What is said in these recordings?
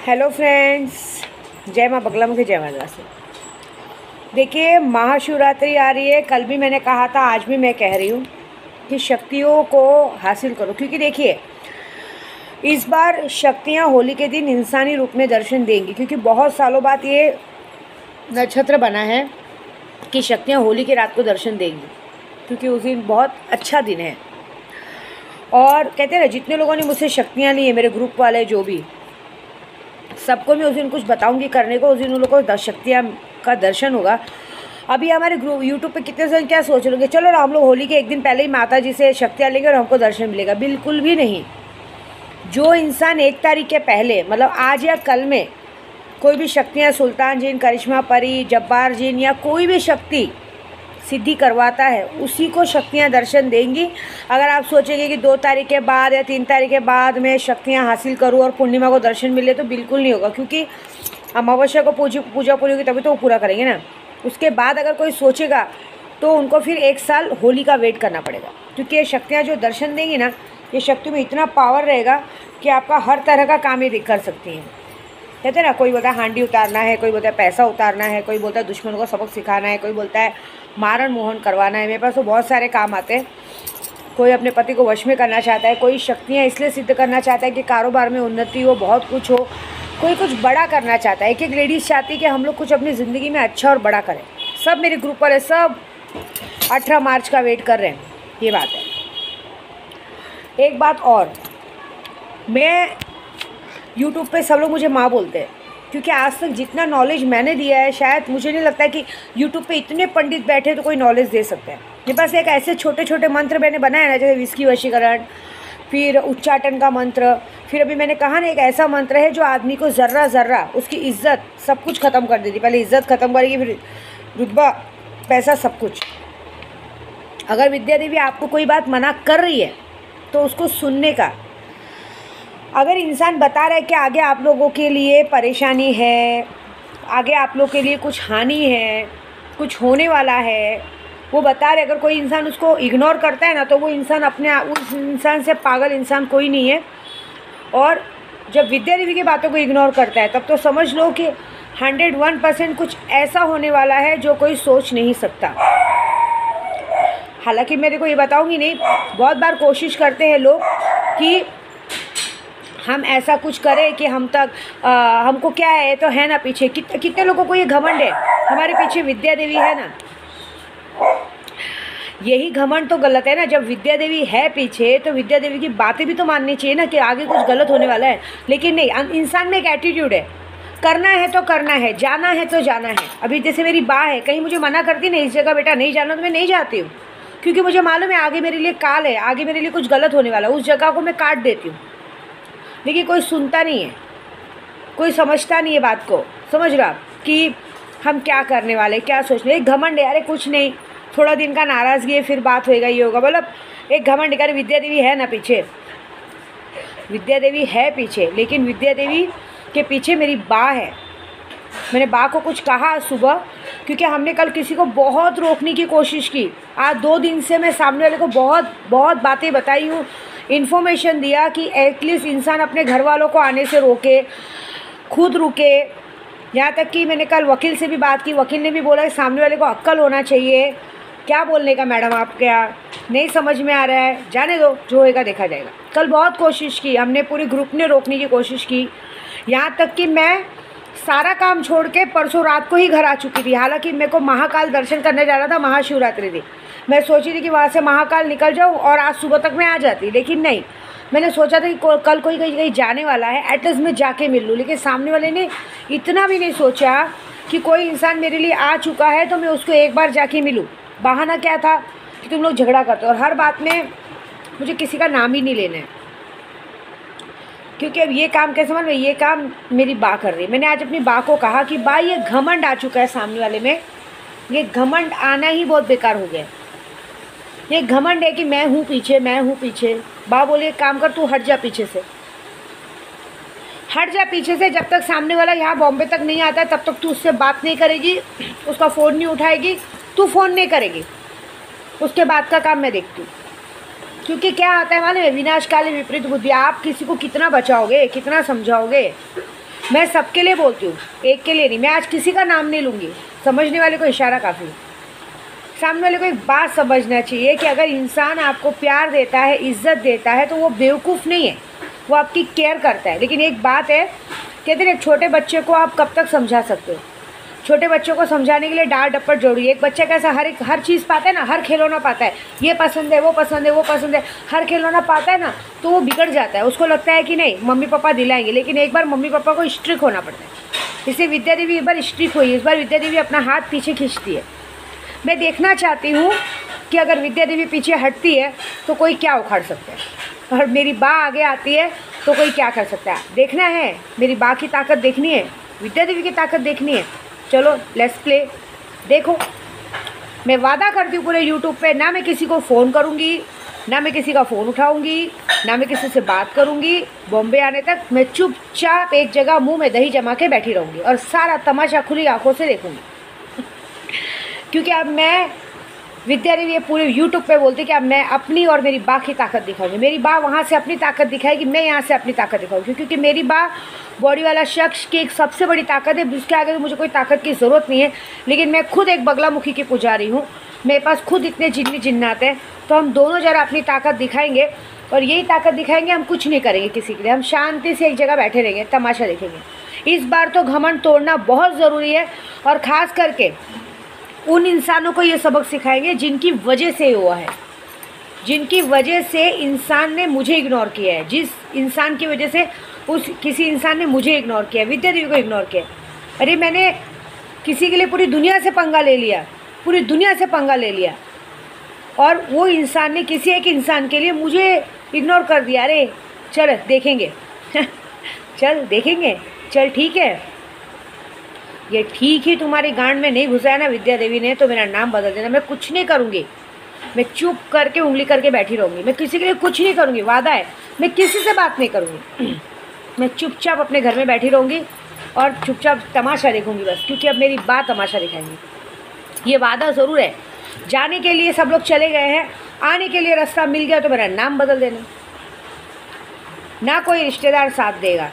Hello friends, जय माँ बगला मुखी, जय माता से। देखिए, महाशिवरात्रि आ रही है। कल भी मैंने कहा था, आज भी मैं कह रही हूँ कि शक्तियों को हासिल करो, क्योंकि देखिए इस बार शक्तियाँ होली के दिन इंसानी रूप में दर्शन देंगी, क्योंकि बहुत सालों बाद ये नक्षत्र बना है कि शक्तियाँ होली की रात को दर्शन देंगी, क्योंकि उस दिन बहुत अच्छा दिन है। और कहते हैं ना, जितने लोगों ने मुझसे शक्तियाँ ली है, मेरे ग्रुप वाले जो भी, सबको मैं उस दिन कुछ बताऊंगी करने को। उस दिन उन लोगों को 10 शक्तियाँ का दर्शन होगा। अभी हमारे ग्रुप यूट्यूब पे कितने से क्या सोच लोगे, चलो ना हम लोग होली के एक दिन पहले ही माता जी से शक्तियाँ लेंगे और हमको दर्शन मिलेगा। बिल्कुल भी नहीं। जो इंसान 1 तारीख के पहले, मतलब आज या कल में, कोई भी शक्तियाँ, सुल्तान जिन, करिश्मा परी, जब्बार जिन या कोई भी शक्ति सिद्धि करवाता है, उसी को शक्तियाँ दर्शन देंगी। अगर आप सोचेंगे कि 2 तारीख के बाद या 3 तारीख के बाद मैं शक्तियाँ हासिल करूँ और पूर्णिमा को दर्शन मिले, तो बिल्कुल नहीं होगा, क्योंकि अमावस्या को पूजा पूरी होगी तभी तो वो पूरा करेंगे ना। उसके बाद अगर कोई सोचेगा तो उनको फिर 1 साल होली का वेट करना पड़ेगा, क्योंकि ये शक्तियाँ जो दर्शन देंगी ना, ये शक्ति में इतना पावर रहेगा कि आपका हर तरह का काम ये कर सकती हैं। कहते हैं ना, कोई बोलता है हांडी उतारना है, कोई बोलता है पैसा उतारना है, कोई बोलता है दुश्मनों को सबक सिखाना है, कोई बोलता है मारण मोहन करवाना है। मेरे पास तो बहुत सारे काम आते हैं। कोई अपने पति को वश में करना चाहता है, कोई शक्तियाँ इसलिए सिद्ध करना चाहता है कि कारोबार में उन्नति हो, बहुत कुछ हो, कोई कुछ बड़ा करना चाहता है। एक लेडीज़ चाहती है कि हम लोग कुछ अपनी ज़िंदगी में अच्छा और बड़ा करें। सब मेरे ग्रुप पर है, सब 18 मार्च का वेट कर रहे हैं। ये बात है। एक बात और, मैं यूट्यूब पे सब लोग मुझे माँ बोलते हैं, क्योंकि आज तक जितना नॉलेज मैंने दिया है, शायद मुझे नहीं लगता कि यूट्यूब पे इतने पंडित बैठे तो कोई नॉलेज दे सकते हैं। मेरे पास एक ऐसे छोटे छोटे मंत्र मैंने बनाए ना, जैसे विस्की वशीकरण, फिर उच्चाटन का मंत्र, फिर अभी मैंने कहा ना एक ऐसा मंत्र है जो आदमी को ज़र्रा ज़र्रा उसकी इज्जत सब कुछ ख़त्म कर देती। पहले इज्जत ख़त्म करेगी, फिर रुतबा, पैसा, सब कुछ। अगर विद्या देवी आपको कोई बात मना कर रही है तो उसको सुनने का। अगर इंसान बता रहा है कि आगे आप लोगों के लिए परेशानी है, आगे आप लोगों के लिए कुछ हानि है, कुछ होने वाला है, वो बता रहे, अगर कोई इंसान उसको इग्नोर करता है ना, तो वो इंसान उस इंसान से पागल इंसान कोई नहीं है। और जब विद्या देवी की बातों को इग्नोर करता है, तब तो समझ लो कि 101% कुछ ऐसा होने वाला है जो कोई सोच नहीं सकता। हालांकि मेरे को ये बताऊंगी नहीं, बहुत बार कोशिश करते हैं लोग कि हम ऐसा कुछ करें कि हमको क्या है, तो है ना पीछे कितने लोगों को ये घमंड है, हमारे पीछे विद्या देवी है ना। यही घमंड तो गलत है ना। जब विद्या देवी है पीछे, तो विद्या देवी की बातें भी तो माननी चाहिए ना, कि आगे कुछ गलत होने वाला है। लेकिन नहीं, इंसान में एक एटीट्यूड है, करना है तो करना है, जाना है तो जाना है। अभी जैसे मेरी बाँ है, कहीं मुझे मना करती नहीं, इस जगह बेटा नहीं जाना, तो मैं नहीं जाती हूँ, क्योंकि मुझे मालूम है आगे मेरे लिए काल है, आगे मेरे लिए कुछ गलत होने वाला है। उस जगह को मैं काट देती हूँ। लेकिन कोई सुनता नहीं है, कोई समझता नहीं है बात को। समझ रहा कि हम क्या करने वाले, क्या सोच रहे। एक घमंड है, अरे कुछ नहीं, थोड़ा दिन का नाराज़गी है, फिर बात होएगा, ये होगा, मतलब एक घमंड है। अरे विद्या देवी है ना पीछे, विद्या देवी है पीछे, लेकिन विद्या देवी के पीछे मेरी बा है। मैंने बा को कुछ कहा सुबह, क्योंकि हमने कल किसी को बहुत रोकने की कोशिश की। आज 2 दिन से मैं सामने वाले को बहुत बहुत बातें बताई हूँ, इन्फॉर्मेशन दिया कि एटलीस्ट इंसान अपने घर वालों को आने से रोके, खुद रुके। यहाँ तक कि मैंने कल वकील से भी बात की, वकील ने भी बोला कि सामने वाले को अक्ल होना चाहिए। क्या बोलने का मैडम, आप क्या नहीं समझ में आ रहा है, जाने दो, जो होएगा देखा जाएगा। कल बहुत कोशिश की हमने, पूरे ग्रुप ने रोकने की कोशिश की। यहाँ तक कि मैं सारा काम छोड़ के परसों रात को ही घर आ चुकी थी। हालांकि मेरे को महाकाल दर्शन करने जाना था, महाशिवरात्रि थी। मैं सोची थी कि वहाँ से महाकाल निकल जाऊँ और आज सुबह तक मैं आ जाती, लेकिन नहीं। मैंने सोचा था कि कल कोई कहीं जाने वाला है, एटलीस्ट मैं जाके मिल लूँ। लेकिन सामने वाले ने इतना भी नहीं सोचा कि कोई इंसान मेरे लिए आ चुका है तो मैं उसको एक बार जाके मिलूँ। बहाना क्या था कि तुम लोग झगड़ा करते हो, और हर बात में मुझे किसी का नाम ही नहीं लेना है, क्योंकि अब ये काम कैसे मालूम है, ये काम मेरी बा कर रही है। मैंने आज अपनी बा को कहा कि बा, ये घमंड आ चुका है सामने वाले में, ये घमंड आना ही बहुत बेकार हो गया है। ये घमंड है कि मैं हूँ पीछे, मैं हूँ पीछे। बा बोले एक काम कर, तू हट जा पीछे से, हट जा पीछे से। जब तक सामने वाला यहाँ बॉम्बे तक नहीं आता है, तब तक तू उससे बात नहीं करेगी, उसका फ़ोन नहीं उठाएगी, तू फ़ोन नहीं करेगी। उसके बाद का काम मैं देखती हूँ। क्योंकि क्या आता है मालूम है, विनाशकाली विपरीत बुद्धि। आप किसी को कितना बचाओगे, कितना समझाओगे, मैं सबके लिए बोलती हूँ, एक के लिए नहीं। मैं आज किसी का नाम नहीं लूँगी, समझने वाले को इशारा काफ़ी। सामने वाले को एक बात समझना चाहिए कि अगर इंसान आपको प्यार देता है, इज्जत देता है, तो वो बेवकूफ़ नहीं है, वो आपकी केयर करता है। लेकिन एक बात है, कहते हैं एक छोटे बच्चे को आप कब तक समझा सकते हो। छोटे बच्चों को समझाने के लिए डांट डपट जरूरी है। एक बच्चा कैसा हर चीज़ पाता है ना, हर खिलौना पाता है, ये पसंद है, वो पसंद है, वो पसंद है, हर खिलौना पाता है ना, तो वो बिगड़ जाता है। उसको लगता है कि नहीं मम्मी पापा दिलाएंगे, लेकिन एक बार मम्मी पापा को स्ट्रिक्ट होना पड़ता है। इससे विद्या देवी एक बार स्ट्रिक्ट हुई, इस बार विद्या देवी अपना हाथ पीछे खींचती है। मैं देखना चाहती हूँ कि अगर विद्या देवी पीछे हटती है तो कोई क्या उखाड़ सकता है, और मेरी बा आगे आती है तो कोई क्या कर सकता है। देखना है, मेरी बा की ताकत देखनी है, विद्या देवी की ताकत देखनी है। चलो लेट्स प्ले। देखो, मैं वादा करती हूँ पूरे यूट्यूब पे, ना मैं किसी को फ़ोन करूँगी, ना मैं किसी का फ़ोन उठाऊँगी, ना मैं किसी से बात करूँगी। बॉम्बे आने तक मैं चुपचाप एक जगह मुंह में दही जमा के बैठी रहूँगी और सारा तमाशा खुली आंखों से देखूँगी। क्योंकि अब मैं विद्या देवी ये पूरे यूट्यूब पे बोलती कि अब मैं अपनी और मेरी बा की ताकत दिखाऊंगी। मेरी बा वहाँ से अपनी ताकत दिखाएगी, मैं यहाँ से अपनी ताकत दिखाऊंगी। क्योंकि मेरी बा बॉडी वाला शख्स की एक सबसे बड़ी ताकत है, जिसके आगे तो मुझे कोई ताकत की ज़रूरत नहीं है। लेकिन मैं खुद एक बगलामुखी की पुजारी हूँ, मेरे पास खुद इतने जिन्नी जिन्नात हैं। तो हम दोनों जरा अपनी ताकत दिखाएंगे, और यही ताकत दिखाएंगे। हम कुछ नहीं करेंगे किसी के लिए, हम शांति से एक जगह बैठे रहेंगे, तमाशा देखेंगे। इस बार तो घमंड तोड़ना बहुत ज़रूरी है, और ख़ास करके उन इंसानों को ये सबक सिखाएंगे जिनकी वजह से हुआ है, जिनकी वजह से इंसान ने मुझे इग्नोर किया है, जिस इंसान की वजह से उस किसी इंसान ने मुझे इग्नोर किया, विद्या देवी को इग्नोर किया। अरे मैंने किसी के लिए पूरी दुनिया से पंगा ले लिया, पूरी दुनिया से पंगा ले लिया, और वो इंसान ने किसी एक इंसान के लिए मुझे इग्नोर कर दिया। अरे चल देखेंगे चल देखेंगे, चल ठीक है। ये ठीक ही तुम्हारी गांड में नहीं घुसा है ना विद्या देवी ने, तो मेरा नाम बदल देना। मैं कुछ नहीं करूँगी, मैं चुप करके उंगली करके बैठी रहूँगी। मैं किसी के लिए कुछ नहीं करूँगी, वादा है। मैं किसी से बात नहीं करूँगी, मैं चुपचाप अपने घर में बैठी रहूँगी और चुपचाप तमाशा देखूँगी बस। क्योंकि अब मेरी बात तमाशा दिखाएंगी, ये वादा ज़रूर है। जाने के लिए सब लोग चले गए हैं, आने के लिए रास्ता मिल गया तो मेरा नाम बदल देना। ना कोई रिश्तेदार साथ देगा,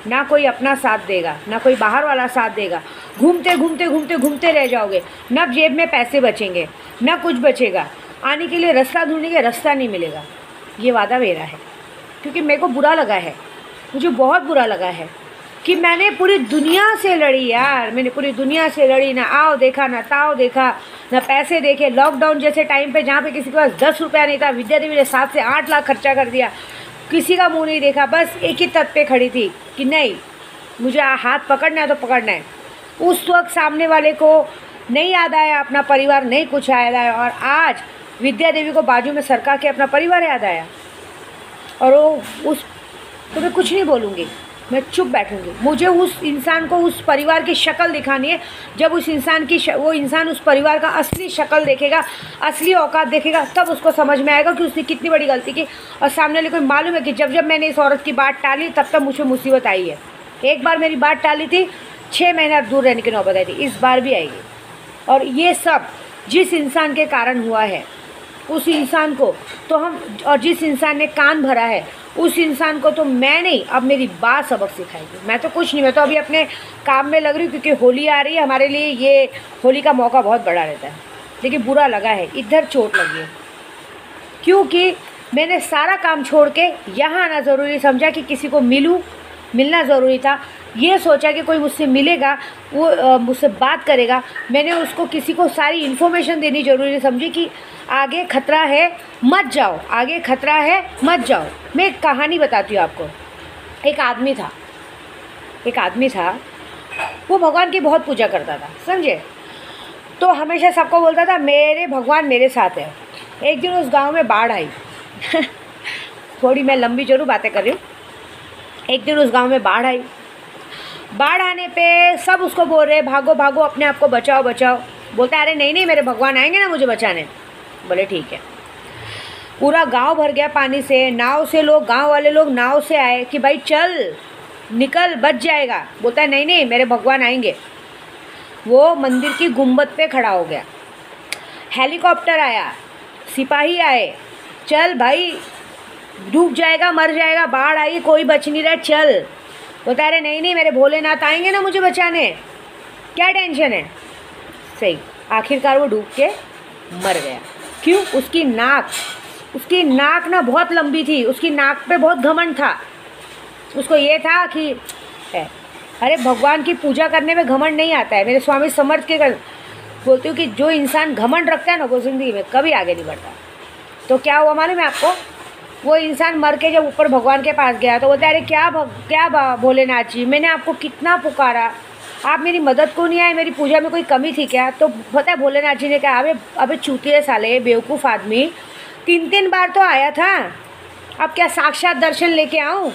ना कोई अपना साथ देगा, ना कोई बाहर वाला साथ देगा। घूमते घूमते घूमते घूमते रह जाओगे, ना जेब में पैसे बचेंगे, ना कुछ बचेगा। आने के लिए रास्ता ढूंढेंगे, रास्ता नहीं मिलेगा। ये वादा मेरा है। क्योंकि मेरे को बुरा लगा है, मुझे बहुत बुरा लगा है कि मैंने पूरी दुनिया से लड़ी यार, मैंने पूरी दुनिया से लड़ी। ना आओ देखा, ना ताओ देखा, ना पैसे देखे। लॉकडाउन जैसे टाइम पे जहाँ पे किसी के पास 10 रुपया नहीं था, विद्या देवी ने 7 से 8 लाख खर्चा कर दिया। किसी का मुंह नहीं देखा, बस एक ही तत पे खड़ी थी कि नहीं मुझे हाथ पकड़ना है तो पकड़ना है। उस वक्त सामने वाले को नहीं याद आया अपना परिवार, नहीं कुछ याद आया, और आज विद्या देवी को बाजू में सरका के अपना परिवार याद आया। और वो उस तो मैं कुछ नहीं बोलूँगी, मैं चुप बैठूँगी। मुझे उस इंसान को उस परिवार की शक्ल दिखानी है। जब उस इंसान की वो इंसान उस परिवार का असली शक्ल देखेगा, असली औकात देखेगा, तब उसको समझ में आएगा कि उसने कितनी बड़ी गलती की। और सामने वाले को मालूम है कि जब जब मैंने इस औरत की बात टाली, तब तब मुझे मुसीबत आई है। एक बार मेरी बात टाली थी, 6 महीना दूर रहने की नौबत आई थी, इस बार भी आएगी। और ये सब जिस इंसान के कारण हुआ है, उस इंसान को तो हम, और जिस इंसान ने कान भरा है उस इंसान को तो मैं नहीं, अब मेरी बात सबक सिखाएगी। मैं तो कुछ नहीं, मैं तो अभी अपने काम में लग रही हूँ। क्योंकि होली आ रही है, हमारे लिए ये होली का मौका बहुत बड़ा रहता है। लेकिन बुरा लगा है, इधर चोट लगी है, क्योंकि मैंने सारा काम छोड़ के यहाँ आना ज़रूरी समझा कि किसी को मिलना ज़रूरी था। ये सोचा कि कोई मुझसे मिलेगा, वो मुझसे बात करेगा, मैंने उसको किसी को सारी इन्फॉर्मेशन देनी ज़रूरी समझी कि आगे खतरा है मत जाओ, आगे खतरा है मत जाओ। मैं एक कहानी बताती हूँ आपको। एक आदमी था, वो भगवान की बहुत पूजा करता था, समझे। तो हमेशा सबको बोलता था मेरे भगवान मेरे साथ है। एक दिन उस गांव में बाढ़ आई थोड़ी मैं लंबी जरूर बातें कर रही हूँ। एक दिन उस गांव में बाढ़ आई। बाढ़ आने पे सब उसको बोल रहे भागो भागो, अपने आप को बचाओ बचाओ। बोलता है अरे नहीं नहीं, मेरे भगवान आएंगे ना मुझे बचाने। बोले ठीक है। पूरा गांव भर गया पानी से, नाव से लोग, गांव वाले लोग नाव से आए कि भाई चल निकल, बच जाएगा। बोलता है नहीं नहीं, मेरे भगवान आएंगे। वो मंदिर की गुंबद पे खड़ा हो गया। हेलीकॉप्टर आया, सिपाही आए, चल भाई डूब जाएगा, मर जाएगा, बाढ़ आई, कोई बच नहीं रहा, चल। बोलता अरे नहीं नहीं मेरे भोलेनाथ आएंगे ना मुझे बचाने, क्या टेंशन है। सही, आखिरकार वो डूब के मर गया। क्यों? उसकी नाक ना बहुत लंबी थी, उसकी नाक पे बहुत घमंड था। उसको ये था कि अरे भगवान की पूजा करने में घमंड नहीं आता है। मेरे स्वामी समर्थ के बोलती हूँ कि जो इंसान घमंड रखता है ना वो ज़िंदगी में कभी आगे नहीं बढ़ता। तो क्या हुआ मालूम है आपको? वो इंसान मर के जब ऊपर भगवान के पास गया तो बोलता है अरे क्या भोलेनाथ जी, मैंने आपको कितना पुकारा, आप मेरी मदद को नहीं आए, मेरी पूजा में कोई कमी थी क्या? तो पता है भोलेनाथ जी ने कहा अबे चूतिए साले बेवकूफ़ आदमी, 3 बार तो आया था, अब क्या साक्षात दर्शन लेके आऊँ?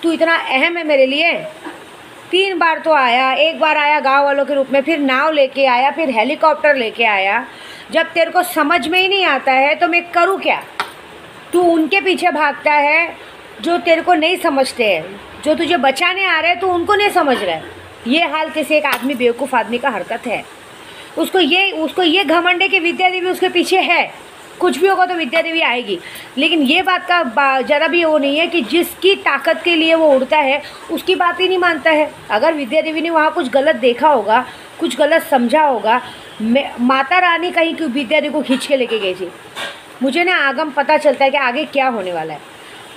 तू इतना अहम है मेरे लिए? 3 बार तो आया, एक बार आया गांव वालों के रूप में, फिर नाव लेके आया, फिर हेलीकॉप्टर लेके आया। जब तेरे को समझ में ही नहीं आता है तो मैं करूँ क्या? तू उनके पीछे भागता है जो तेरे को नहीं समझते हैं, जो तुझे बचाने आ रहे हैं तो उनको नहीं समझ रहा है। ये हाल किसी एक आदमी बेवकूफ़ आदमी का हरकत है। उसको ये घमंड है कि विद्या देवी उसके पीछे है, कुछ भी होगा तो विद्या देवी आएगी। लेकिन ये बात का ज़रा भी वो नहीं है कि जिसकी ताकत के लिए वो उड़ता है उसकी बात ही नहीं मानता है। अगर विद्या देवी ने वहाँ कुछ गलत देखा होगा, कुछ गलत समझा होगा, माता रानी कहीं क्यों विद्या देवी को खींच के लेके गई थी। मुझे ना आगम पता चलता है कि आगे क्या होने वाला है।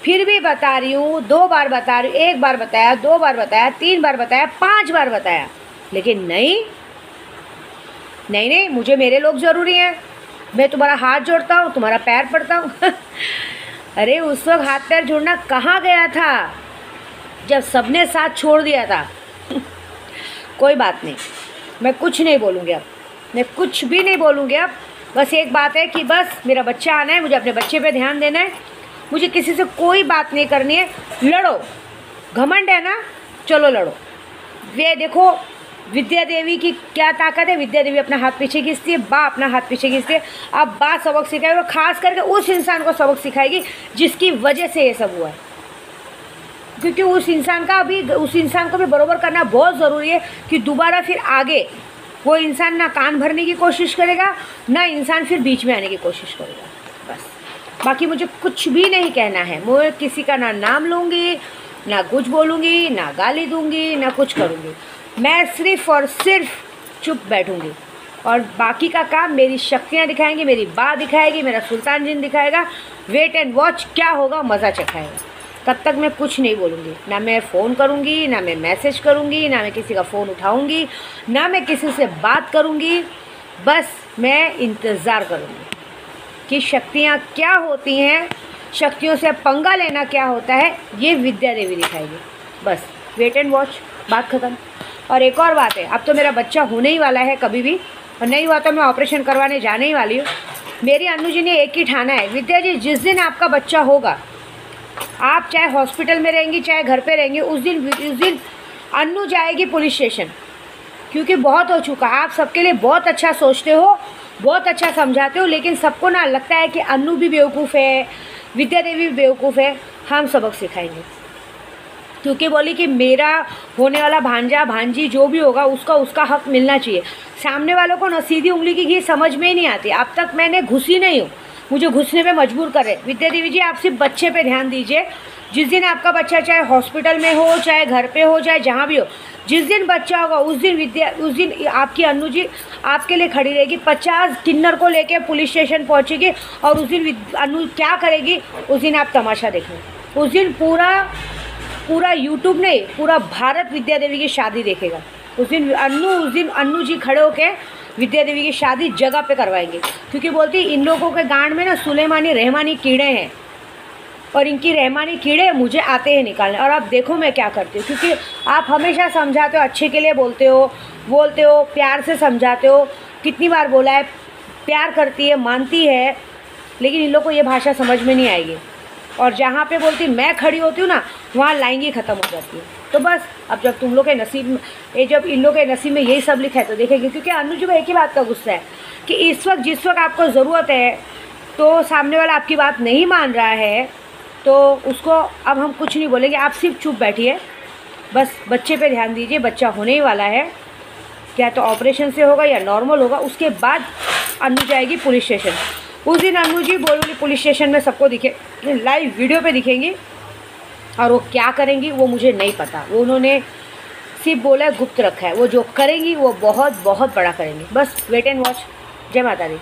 फिर भी बता रही हूँ, 2 बार बता रही हूँ, 1 बार बताया, 2 बार बताया, 3 बार बताया, 5 बार बताया, लेकिन नहीं, मुझे मेरे लोग ज़रूरी हैं। मैं तुम्हारा हाथ जोड़ता हूँ, तुम्हारा पैर पड़ता हूँ। अरे उस वक्त हाथ पैर जोड़ना कहाँ गया था जब सबने साथ छोड़ दिया था। कोई बात नहीं, मैं कुछ नहीं बोलूँगी अब, मैं कुछ भी नहीं बोलूँगी अब। बस एक बात है कि बस मेरा बच्चा आना है, मुझे अपने बच्चे पे ध्यान देना है, मुझे किसी से कोई बात नहीं करनी है। लड़ो, घमंड है ना, चलो लड़ो। वे देखो विद्या देवी की क्या ताकत है। विद्या देवी अपना हाथ पीछे खींचती है, बा अपना हाथ पीछे खींचती है। अब बा सबक सिखाएगी, और ख़ास करके उस इंसान को सबक सिखाएगी जिसकी वजह से ये सब हुआ है। क्योंकि उस इंसान को भी बरोबर करना बहुत ज़रूरी है कि दोबारा फिर आगे वो इंसान ना कान भरने की कोशिश करेगा, ना इंसान फिर बीच में आने की कोशिश करेगा। बस, बाकी मुझे कुछ भी नहीं कहना है। मैं किसी का ना नाम लूँगी, ना कुछ बोलूँगी, ना गाली दूँगी, ना कुछ करूँगी। मैं सिर्फ़ और सिर्फ चुप बैठूँगी और बाकी का काम मेरी शक्तियाँ दिखाएंगी, मेरी बा दिखाएगी, मेरा सुल्तान जिन दिखाएगा। वेट एंड वॉच, क्या होगा मज़ा चखाएगा। तब तक मैं कुछ नहीं बोलूँगी, ना मैं फ़ोन करूँगी, ना मैं मैसेज करूँगी, ना मैं किसी का फ़ोन उठाऊँगी, ना मैं किसी से बात करूँगी। बस मैं इंतज़ार करूँगी कि शक्तियाँ क्या होती हैं, शक्तियों से पंगा लेना क्या होता है, ये विद्या देवी दिखाएगी। बस वेट एंड वॉच, बात ख़त्म। और एक और बात है, अब तो मेरा बच्चा होने ही वाला है कभी भी, और नहीं हुआ तो मैं ऑपरेशन करवाने जाने ही वाली हूँ। मेरी अन्नू जी ने एक ही ठाना है, विद्या जी जिस दिन आपका बच्चा होगा, आप चाहे हॉस्पिटल में रहेंगी चाहे घर पे रहेंगी, उस दिन अन्नू जाएगी पुलिस स्टेशन। क्योंकि बहुत हो चुका, आप सबके लिए बहुत अच्छा सोचते हो, बहुत अच्छा समझाते हो, लेकिन सबको ना लगता है कि अन्नू भी बेवकूफ़ है, विद्या देवी भी बेवकूफ़ है। हम सबक सिखाएंगे, क्योंकि बोली कि मेरा होने वाला भांजा भांजी जो भी होगा उसका हक मिलना चाहिए। सामने वालों को ना सीधी उंगली की घी समझ में ही नहीं आती। अब तक मैंने घुसी नहीं हूँ, मुझे घुसने पे मजबूर करे। विद्या देवी जी, आप सिर्फ बच्चे पे ध्यान दीजिए। जिस दिन आपका बच्चा चाहे हॉस्पिटल में हो, चाहे घर पे हो, चाहे जहाँ भी हो, जिस दिन बच्चा होगा उस दिन आपकी अन्नू जी आपके लिए खड़ी रहेगी। 50 किन्नर को लेके पुलिस स्टेशन पहुँचेगी और उस दिन अन्नू क्या करेगी, उस दिन आप तमाशा देखेंगे। उस दिन पूरा यूट्यूब नहीं, पूरा भारत विद्या देवी की शादी देखेगा। उस दिन अन्नू जी खड़े होके विद्या देवी की शादी जगह पे करवाएंगे। क्योंकि बोलती इन लोगों के गांड में ना सुलेमानी रहमानी कीड़े हैं, और इनकी रहमानी कीड़े मुझे आते हैं निकालने। और अब देखो मैं क्या करती हूँ, क्योंकि आप हमेशा समझाते हो, अच्छे के लिए बोलते हो, प्यार से समझाते हो। कितनी बार बोला है, प्यार करती है, मानती है, लेकिन इन लोग को ये भाषा समझ में नहीं आएगी। और जहाँ पे बोलती मैं खड़ी होती हूँ ना, वहाँ लाइंगी ख़त्म हो जाती है। तो बस अब जब तुम लोग के नसीब में, जब इन लोग के नसीब में यही सब लिखा है तो देखेंगे। क्योंकि अन्नू जी को एक ही बात का गुस्सा है कि जिस वक्त आपको ज़रूरत है तो सामने वाला आपकी बात नहीं मान रहा है, तो उसको अब हम कुछ नहीं बोलेंगे। आप सिर्फ चुप बैठिए, बस बच्चे पे ध्यान दीजिए। बच्चा होने ही वाला है, क्या तो ऑपरेशन से होगा या नॉर्मल होगा। उसके बाद अन्नू जाएगी पुलिस स्टेशन। उस दिन अन्नू जी बोलूँगी पुलिस स्टेशन में, सबको दिखे, लाइव वीडियो पे दिखेंगी और वो क्या करेंगी वो मुझे नहीं पता, वो उन्होंने सिर्फ बोला है, गुप्त रखा है। वो जो करेंगी वो बहुत बहुत बड़ा करेंगी, बस वेट एंड वॉच। जय माता दी।